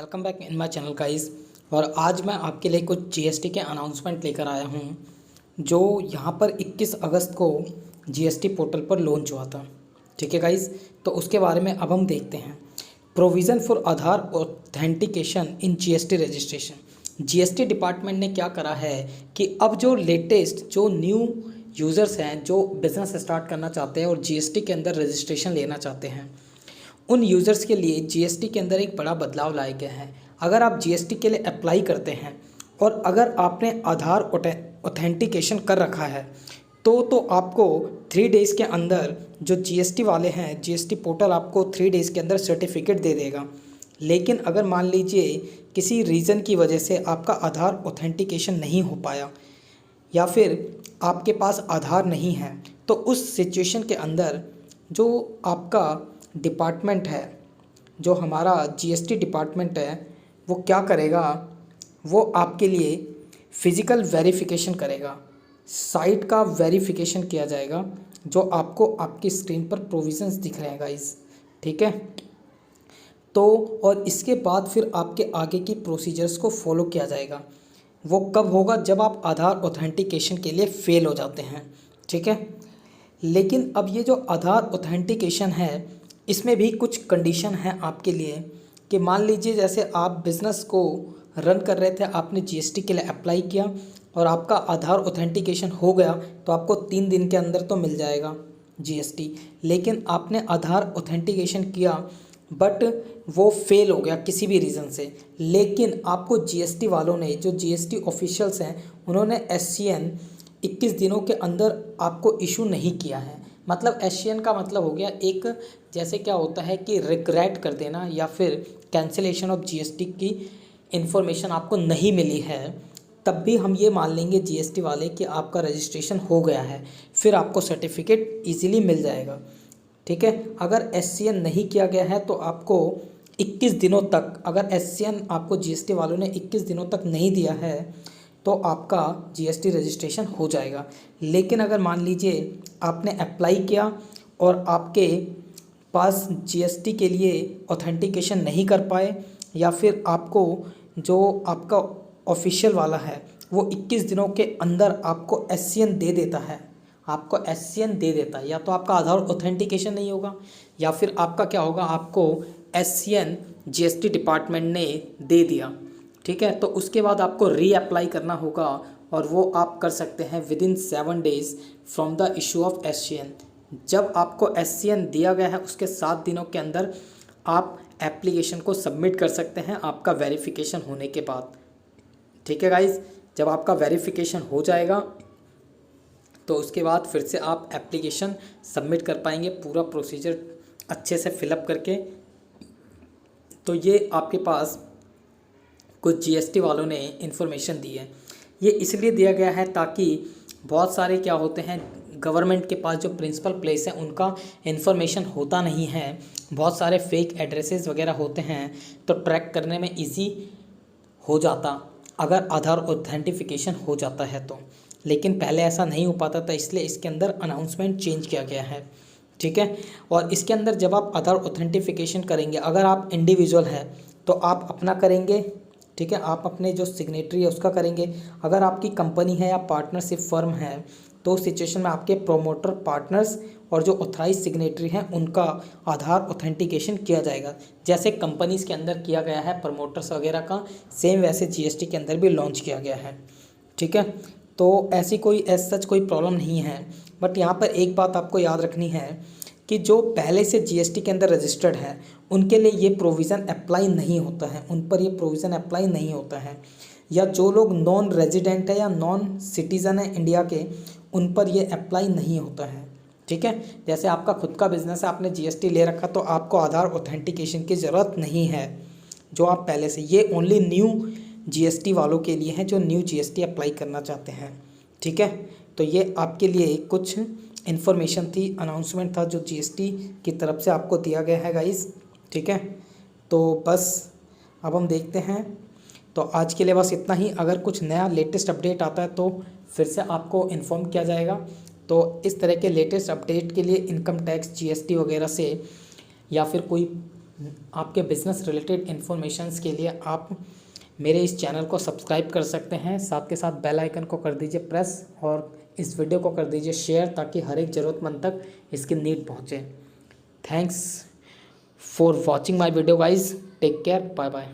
Welcome back in my channel guys. और आज मैं आपके लिए कुछ जीएसटी के अनाउंसमेंट लेकर आया हूं जो यहां पर 21 अगस्त को जीएसटी पोर्टल पर लॉन्च हुआ था। ठीक है गाइस, तो उसके बारे में अब हम देखते हैं। Provision for Aadhaar authentication in GST registration. GST department ने क्या करा है कि अब जो लेटेस्ट जो न्यू यूज़र्स हैं जो बिज़नेस स्टार्ट करना चाहते हैं और जीएसटी के अंदर रजिस्ट्रेशन लेना चाहते हैं, उन यूज़र्स के लिए जीएसटी के अंदर एक बड़ा बदलाव लाया गया है। अगर आप जीएसटी के लिए अप्लाई करते हैं और अगर आपने आधार ऑथेंटिकेशन कर रखा है तो आपको 3 डेज़ के अंदर जो जीएसटी वाले हैं, जीएसटी पोर्टल आपको 3 डेज़ के अंदर सर्टिफिकेट दे देगा। लेकिन अगर मान लीजिए किसी रीज़न की वजह से आपका आधार ऑथेंटिकेशन नहीं हो पाया या फिर आपके पास आधार नहीं है, तो उस सिचुएशन के अंदर जो आपका डिपार्टमेंट है, जो हमारा जीएसटी डिपार्टमेंट है, वो क्या करेगा, वो आपके लिए फ़िज़िकल वेरिफिकेशन करेगा। साइट का वेरिफिकेशन किया जाएगा जो आपको आपकी स्क्रीन पर प्रोविज़न्स दिख रहे हैं गाइस। ठीक है, तो और इसके बाद फिर आपके आगे की प्रोसीजर्स को फॉलो किया जाएगा। वो कब होगा? जब आप आधार ऑथेंटिकेशन के लिए फ़ेल हो जाते हैं। ठीक है, लेकिन अब ये जो आधार ऑथेंटिकेशन है इसमें भी कुछ कंडीशन है आपके लिए कि मान लीजिए जैसे आप बिज़नेस को रन कर रहे थे, आपने जीएसटी के लिए अप्लाई किया और आपका आधार ऑथेंटिकेशन हो गया तो आपको 3 दिन के अंदर तो मिल जाएगा जीएसटी। लेकिन आपने आधार ऑथेंटिकेशन किया बट वो फेल हो गया किसी भी रीज़न से, लेकिन आपको जीएसटी वालों ने, जो जीएसटी ऑफिशियल्स हैं, उन्होंने एससीएन 21 दिनों के अंदर आपको इशू नहीं किया है। मतलब एससीएन का मतलब हो गया एक, जैसे क्या होता है कि रिग्रेट कर देना या फिर कैंसिलेशन ऑफ जीएसटी की इन्फॉर्मेशन आपको नहीं मिली है, तब भी हम ये मान लेंगे जीएसटी वाले कि आपका रजिस्ट्रेशन हो गया है, फिर आपको सर्टिफिकेट इजीली मिल जाएगा। ठीक है, अगर एससीएन नहीं किया गया है तो आपको 21 दिनों तक, अगर एससीएन आपको जीएसटी वालों ने 21 दिनों तक नहीं दिया है तो आपका जीएसटी रजिस्ट्रेशन हो जाएगा। लेकिन अगर मान लीजिए आपने अप्लाई किया और आपके पास जीएसटी के लिए ऑथेंटिकेशन नहीं कर पाए या फिर आपको जो आपका ऑफिशियल वाला है वो 21 दिनों के अंदर आपको एससीएन दे देता है, आपको एससीएन दे देता है, या तो आपका आधार ऑथेंटिकेशन नहीं होगा या फिर आपका क्या होगा, आपको एससीएन जीएसटी डिपार्टमेंट ने दे दिया। ठीक है, तो उसके बाद आपको रीअप्लाई करना होगा और वो आप कर सकते हैं within 7 days from the issue of SCN. जब आपको एससीएन दिया गया है उसके 7 दिनों के अंदर आप एप्लीकेशन को सबमिट कर सकते हैं आपका वेरिफिकेशन होने के बाद। ठीक है गाइज, जब आपका वेरिफिकेशन हो जाएगा तो उसके बाद फिर से आप एप्लीकेशन सबमिट कर पाएंगे पूरा प्रोसीजर अच्छे से फिलअप करके। तो ये आपके पास कुछ जीएसटी वालों ने इन्फॉर्मेशन दी है। ये इसलिए दिया गया है ताकि बहुत सारे क्या होते हैं, गवर्नमेंट के पास जो प्रिंसिपल प्लेस है उनका इन्फॉर्मेशन होता नहीं है, बहुत सारे फेक एड्रेसेस वगैरह होते हैं, तो ट्रैक करने में इजी हो जाता अगर आधार ऑथेंटिफिकेशन हो जाता है तो। लेकिन पहले ऐसा नहीं हो पाता था, इसलिए इसके अंदर अनाउंसमेंट चेंज किया गया है। ठीक है, और इसके अंदर जब आप आधार ऑथेंटिफिकेशन करेंगे, अगर आप इंडिविजुअल हैं तो आप अपना करेंगे। ठीक है, आप अपने जो सिग्नेटरी है उसका करेंगे। अगर आपकी कंपनी है या पार्टनरशिप फर्म है तो उस सिचुएशन में आपके प्रोमोटर, पार्टनर्स और जो ऑथराइज सिग्नेटरी हैं उनका आधार ऑथेंटिकेशन किया जाएगा। जैसे कंपनीज़ के अंदर किया गया है प्रमोटर्स वगैरह का, सेम वैसे जीएसटी के अंदर भी लॉन्च किया गया है। ठीक है, तो ऐसी कोई सच कोई प्रॉब्लम नहीं है। बट यहाँ पर एक बात आपको याद रखनी है कि जो पहले से जीएसटी के अंदर रजिस्टर्ड है उनके लिए ये प्रोविज़न अप्लाई नहीं होता है, उन पर ये प्रोविज़न अप्लाई नहीं होता है। या जो लोग नॉन रेजिडेंट है या नॉन सिटीज़न है इंडिया के, उन पर ये अप्लाई नहीं होता है। ठीक है, जैसे आपका खुद का बिजनेस है, आपने जीएसटी ले रखा तो आपको आधार ऑथेंटिकेशन की ज़रूरत नहीं है जो आप पहले से। ये ओनली न्यू जीएसटी वालों के लिए है जो न्यू जीएसटी अप्लाई करना चाहते हैं। ठीक है, तो ये आपके लिए कुछ इन्फॉर्मेशन थी, अनाउंसमेंट था जो जीएसटी की तरफ से आपको दिया गया है गाइस। ठीक है, तो बस अब हम देखते हैं। तो आज के लिए बस इतना ही। अगर कुछ नया लेटेस्ट अपडेट आता है तो फिर से आपको इन्फॉर्म किया जाएगा। तो इस तरह के लेटेस्ट अपडेट के लिए इनकम टैक्स, जीएसटी वगैरह से या फिर कोई आपके बिजनेस रिलेटेड इन्फॉर्मेशंस के लिए आप मेरे इस चैनल को सब्सक्राइब कर सकते हैं। साथ के साथ बेल आइकन को कर दीजिए प्रेस और इस वीडियो को कर दीजिए शेयर, ताकि हर एक ज़रूरतमंद तक इसकी नीड पहुँचे। Thanks for watching my video guys, take care, bye bye.